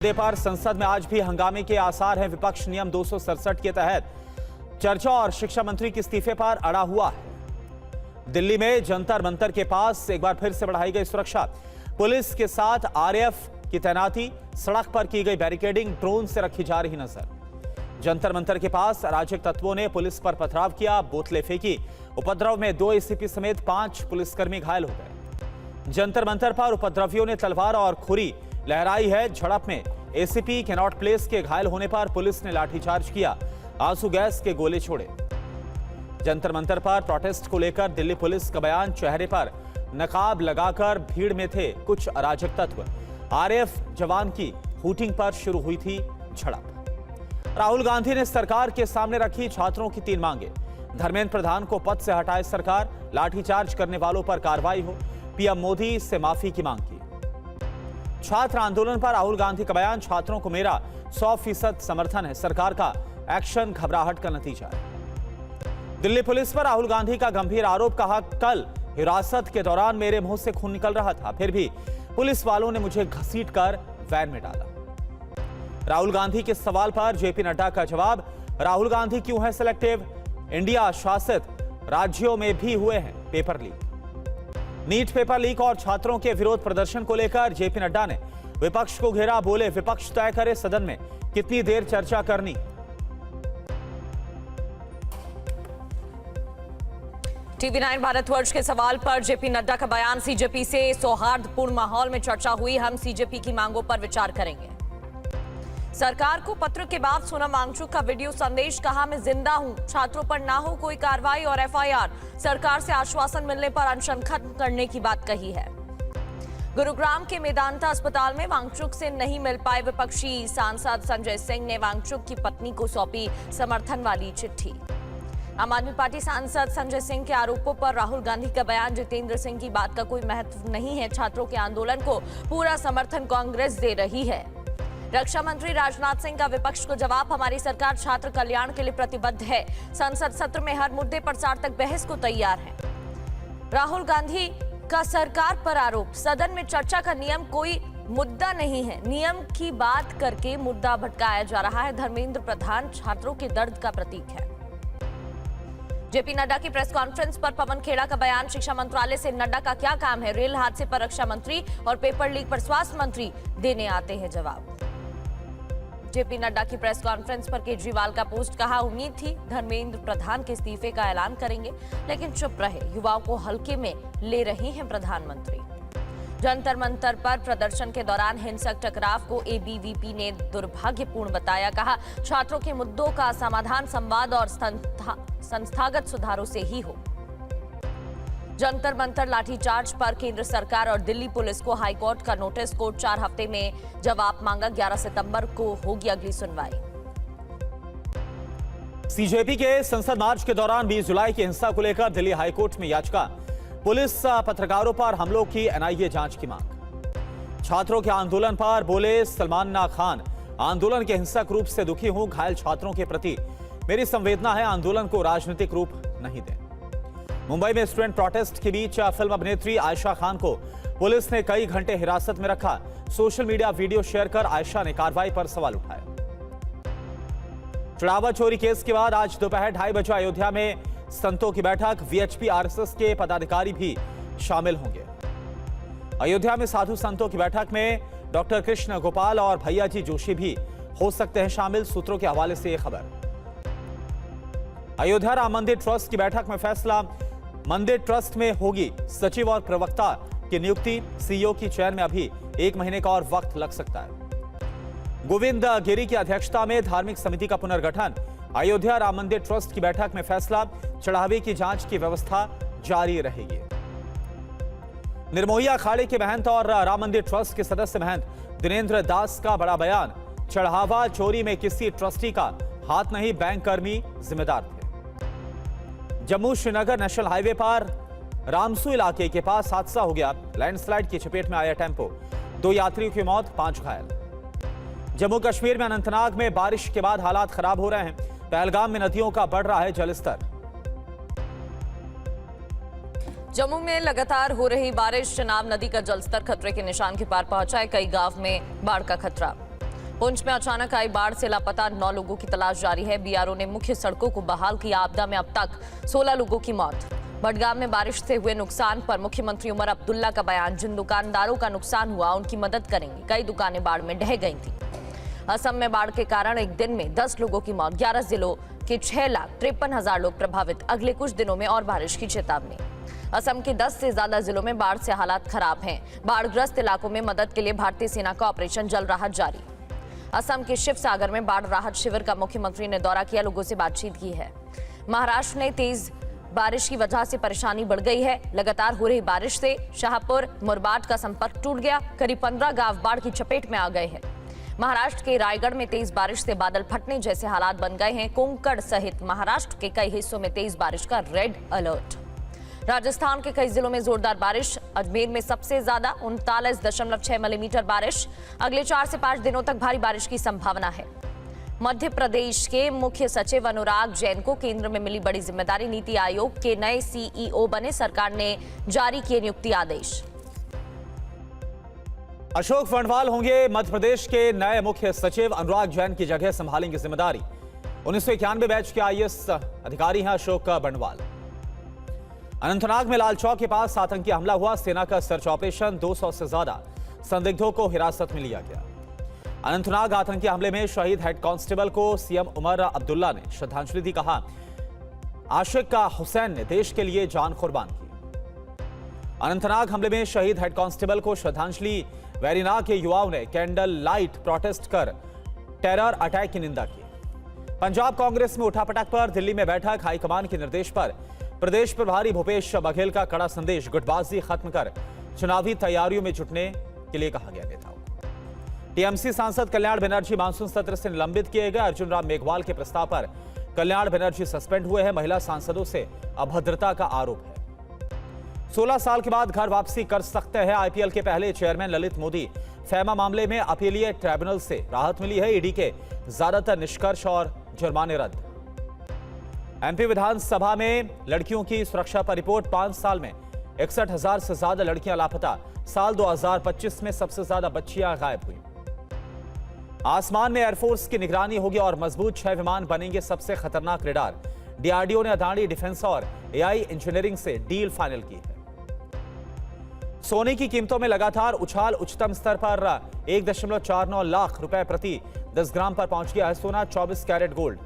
मुद्दे पर संसद में आज भी हंगामे के आसार हैं। विपक्ष नियम 267 के तहत चर्चा और शिक्षा मंत्री के इस्तीफे पर अड़ा हुआ है। दिल्ली में जंतर मंतर के पास एक बार फिर से बढ़ाई गई सुरक्षा, पुलिस के साथ आरएएफ की तैनाती, सड़क पर की गई बैरिकेडिंग ड्रोन से रखी जा रही नजर। जंतर मंतर के पास अराजक तत्वों ने पुलिस पर पथराव किया, बोतलें फेंकी। उपद्रव में 2 एसीपी समेत 5 पुलिसकर्मी घायल हो गए। जंतर मंतर पर उपद्रवियों ने तलवार और खुरी लहराई है। झड़प में एसीपी कैनॉट प्लेस के घायल होने पर पुलिस ने लाठीचार्ज किया, आंसू गैस के गोले छोड़े। जंतर मंतर पर प्रोटेस्ट को लेकर दिल्ली पुलिस का बयान, चेहरे पर नकाब लगाकर भीड़ में थे कुछ अराजक तत्व। आरएएफ जवान की हूटिंग पर शुरू हुई थी झड़प। राहुल गांधी ने सरकार के सामने रखी छात्रों की 3 मांगे। धर्मेंद्र प्रधान को पद से हटाए सरकार, लाठीचार्ज करने वालों पर कार्रवाई हो, पीएम मोदी से माफी की मांग की। छात्र आंदोलन पर राहुल गांधी का बयान, छात्रों को मेरा 100% समर्थन है, सरकार का एक्शन घबराहट का नतीजा है। दिल्ली पुलिस पर राहुल गांधी का गंभीर आरोप, कहा कल हिरासत के दौरान मेरे मुंह से खून निकल रहा था, फिर भी पुलिस वालों ने मुझे घसीटकर वैन में डाला। राहुल गांधी के सवाल पर जेपी नड्डा का जवाब, राहुल गांधी क्यों है सिलेक्टिव, इंडिया शासित राज्यों में भी हुए हैं paper leak. NEET paper leak और छात्रों के विरोध प्रदर्शन को लेकर जेपी नड्डा ने विपक्ष को घेरा, बोले विपक्ष तय करे सदन में कितनी देर चर्चा करनी। टीवी9 भारतवर्ष के सवाल पर जेपी नड्डा का बयान, सीजेपी से सौहार्दपूर्ण माहौल में चर्चा हुई, हम सीजेपी की मांगों पर विचार करेंगे। सरकार को पत्र के बाद सोनम वांगचुक का वीडियो संदेश, कहा मैं जिंदा हूं, छात्रों पर ना हो कोई कार्रवाई और एफआईआर, सरकार से आश्वासन मिलने पर अनशन खत्म करने की बात कही है। गुरुग्राम के मेदांता अस्पताल में वांगचुक से नहीं मिल पाए विपक्षी सांसद संजय सिंह ने वांगचुक की पत्नी को सौंपी समर्थन वाली चिट्ठी। आम आदमी पार्टी सांसद संजय सिंह के आरोपों पर राहुल गांधी का बयान, जितेंद्र सिंह की बात का कोई महत्व नहीं है, छात्रों के आंदोलन को पूरा समर्थन कांग्रेस दे रही है। रक्षा मंत्री राजनाथ सिंह का विपक्ष को जवाब, हमारी सरकार छात्र कल्याण के लिए प्रतिबद्ध है, संसद सत्र में हर मुद्दे पर सार्थक बहस को तैयार है। राहुल गांधी का सरकार पर आरोप, सदन में चर्चा का नियम कोई मुद्दा नहीं है, नियम की बात करके मुद्दा भटकाया जा रहा है। धर्मेंद्र प्रधान छात्रों के दर्द का प्रतीक है। जेपी नड्डा की प्रेस कॉन्फ्रेंस पर पवन खेड़ा का बयान, शिक्षा मंत्रालय से नड्डा का क्या काम है, रेल हादसे पर रक्षा मंत्री और पेपर लीक पर स्वास्थ्य मंत्री देने आते हैं जवाब। जेपी नड्डा की प्रेस कॉन्फ्रेंस पर केजरीवाल का पोस्ट, कहा उम्मीद थी धर्मेंद्र प्रधान के इस्तीफे का ऐलान करेंगे, लेकिन चुप रहे, युवाओं को हल्के में ले रहे हैं प्रधानमंत्री। जंतर मंतर पर प्रदर्शन के दौरान हिंसक टकराव को एबीवीपी ने दुर्भाग्यपूर्ण बताया, कहा छात्रों के मुद्दों का समाधान संवाद और संस्थागत सुधारों से ही हो। जंतर मंतर लाठीचार्ज पर केंद्र सरकार और दिल्ली पुलिस को हाईकोर्ट का नोटिस, कोर्ट 4 हफ्ते में जवाब मांगा, 11 सितंबर को होगी अगली सुनवाई। सीजेपी के संसद मार्च के दौरान 20 जुलाई की हिंसा को लेकर दिल्ली हाईकोर्ट में याचिका, पुलिस पत्रकारों पर हमलों की एनआईए जांच की मांग। छात्रों के आंदोलन पर बोले सलमान खान, आंदोलन के हिंसक रूप से दुखी हूं, घायल छात्रों के प्रति मेरी संवेदना है, आंदोलन को राजनीतिक रूप नहीं दें। मुंबई में स्टूडेंट प्रोटेस्ट के बीच फिल्म अभिनेत्री आयशा खान को पुलिस ने कई घंटे हिरासत में रखा, सोशल मीडिया वीडियो शेयर कर आयशा ने कार्रवाई पर सवाल उठाए। चढ़ावा चोरी केस के बाद आज दोपहर 2:30 बजे अयोध्या में संतों की बैठक, वीएचपी आरएसएस के पदाधिकारी भी शामिल होंगे। अयोध्या में साधु संतों की बैठक में डॉक्टर कृष्ण गोपाल और भैयाजी जोशी भी हो सकते हैं शामिल, सूत्रों के हवाले से यह खबर। अयोध्या राम मंदिर ट्रस्ट की बैठक में फैसला, मंदिर ट्रस्ट में होगी सचिव और प्रवक्ता की नियुक्ति, सीईओ की चयन में अभी 1 महीने का और वक्त लग सकता है। गोविंद गिरी की अध्यक्षता में धार्मिक समिति का पुनर्गठन, अयोध्या राम मंदिर ट्रस्ट की बैठक में फैसला, चढ़ावे की जांच की व्यवस्था जारी रहेगी। निर्मोही अखाड़े के महंत और राम मंदिर ट्रस्ट के सदस्य महंत दिनेंद्र दास का बड़ा बयान, चढ़ावा चोरी में किसी ट्रस्टी का हाथ नहीं, बैंक कर्मी जिम्मेदार थे। जम्मू श्रीनगर नेशनल हाईवे पर रामसू इलाके के पास हादसा हो गया, लैंडस्लाइड की चपेट में आया टेम्पो, 2 यात्रियों की मौत, 5 घायल। जम्मू कश्मीर में अनंतनाग में बारिश के बाद हालात खराब हो रहे हैं, पहलगाम में नदियों का बढ़ रहा है जलस्तर। जम्मू में लगातार हो रही बारिश, चनाब नदी का जलस्तर खतरे के निशान के पार पहुंचा है, कई गांव में बाढ़ का खतरा। पुंछ में अचानक आई बाढ़ से लापता 9 लोगों की तलाश जारी है। बीआरओ ने मुख्य सड़कों को बहाल किया। आपदा में अब तक 16 लोगों की मौत। बडगाम में बारिश से हुए नुकसान पर मुख्यमंत्री उमर अब्दुल्ला का बयान। जिन दुकानदारों का नुकसान हुआ उनकी मदद करेंगे। कई दुकानें बाढ़ में ढह गई थी। असम में बाढ़ के कारण एक दिन में 10 लोगों की मौत। 11 जिलों के 6,53,000 लोग प्रभावित। अगले कुछ दिनों में और बारिश की चेतावनी। असम के 10 से ज्यादा जिलों में बाढ़ से हालात खराब हैं। बाढ़ग्रस्त इलाकों में मदद के लिए भारतीय सेना का ऑपरेशन जल राहत जारी। असम के शिव सागर में बाढ़ राहत शिविर का मुख्यमंत्री ने दौरा किया। लोगों से बातचीत की है। महाराष्ट्र में तेज बारिश की वजह से परेशानी बढ़ गई है। लगातार हो रही बारिश से शाहपुर मुरबाड का संपर्क टूट गया। करीब 15 गांव बाढ़ की चपेट में आ गए हैं। महाराष्ट्र के रायगढ़ में तेज बारिश से बादल फटने जैसे हालात बन गए हैं। कोंकण सहित महाराष्ट्र के कई हिस्सों में तेज बारिश का रेड अलर्ट। राजस्थान के कई जिलों में जोरदार बारिश। अजमेर में सबसे ज्यादा 39.6 मिलीमीटर बारिश। अगले 4 से 5 दिनों तक भारी बारिश की संभावना है। मध्य प्रदेश के मुख्य सचिव अनुराग जैन को केंद्र में मिली बड़ी जिम्मेदारी। नीति आयोग के नए सीईओ बने। सरकार ने जारी किए नियुक्ति आदेश। अशोक फणवाल होंगे मध्य प्रदेश के नए मुख्य सचिव। अनुराग जैन की जगह संभालेंगे जिम्मेदारी। 1991 बैच के आईएएस अधिकारी हैं अशोक फणवाल। अनंतनाग में लाल चौक के पास आतंकी हमला हुआ। सेना का सर्च ऑपरेशन। 200 से ज्यादा संदिग्धों को हिरासत में लिया गया। अनंतनाग आतंकी हमले में शहीद हेड कांस्टेबल को सीएम उमर अब्दुल्ला ने श्रद्धांजलि दी। कहा, आशिक हुसैन ने देश के लिए जान कुर्बान की। अनंतनाग हमले में शहीद हेड कांस्टेबल को श्रद्धांजलि। वेरिनाग के युवाओं ने कैंडल लाइट प्रोटेस्ट कर टेरर अटैक की निंदा की। पंजाब कांग्रेस में उठापटक पर दिल्ली में बैठक। हाईकमान के निर्देश पर प्रदेश प्रभारी भूपेश बघेल का कड़ा संदेश। गुटबाजी खत्म कर चुनावी तैयारियों में जुटने के लिए कहा गया नेताओं। टीएमसी सांसद कल्याण बनर्जी मानसून सत्र से निलंबित किए गए। अर्जुन राम मेघवाल के प्रस्ताव पर कल्याण बनर्जी सस्पेंड हुए हैं। महिला सांसदों से अभद्रता का आरोप है। 16 साल के बाद घर वापसी कर सकते हैं आईपीएल के पहले चेयरमैन ललित मोदी। फैमा मामले में अपीलीय ट्राइब्यूनल से राहत मिली है। ईडी के ज्यादातर निष्कर्ष और जुर्माने रद्द। एमपी विधानसभा में लड़कियों की सुरक्षा पर रिपोर्ट। 5 साल में 61,000 से ज्यादा लड़कियां लापता। साल 2025 में सबसे ज्यादा बच्चियां गायब हुई। आसमान में एयरफोर्स की निगरानी होगी और मजबूत 6 विमान बनेंगे सबसे खतरनाक रेडार। डीआरडीओ ने अदानी डिफेंस और एआई इंजीनियरिंग से डील फाइनल की है। सोने की कीमतों में लगातार उछाल। उच्चतम स्तर पर 1.49 लाख रुपए प्रति 10 ग्राम पर पहुंच गया है सोना। 24 कैरेट गोल्ड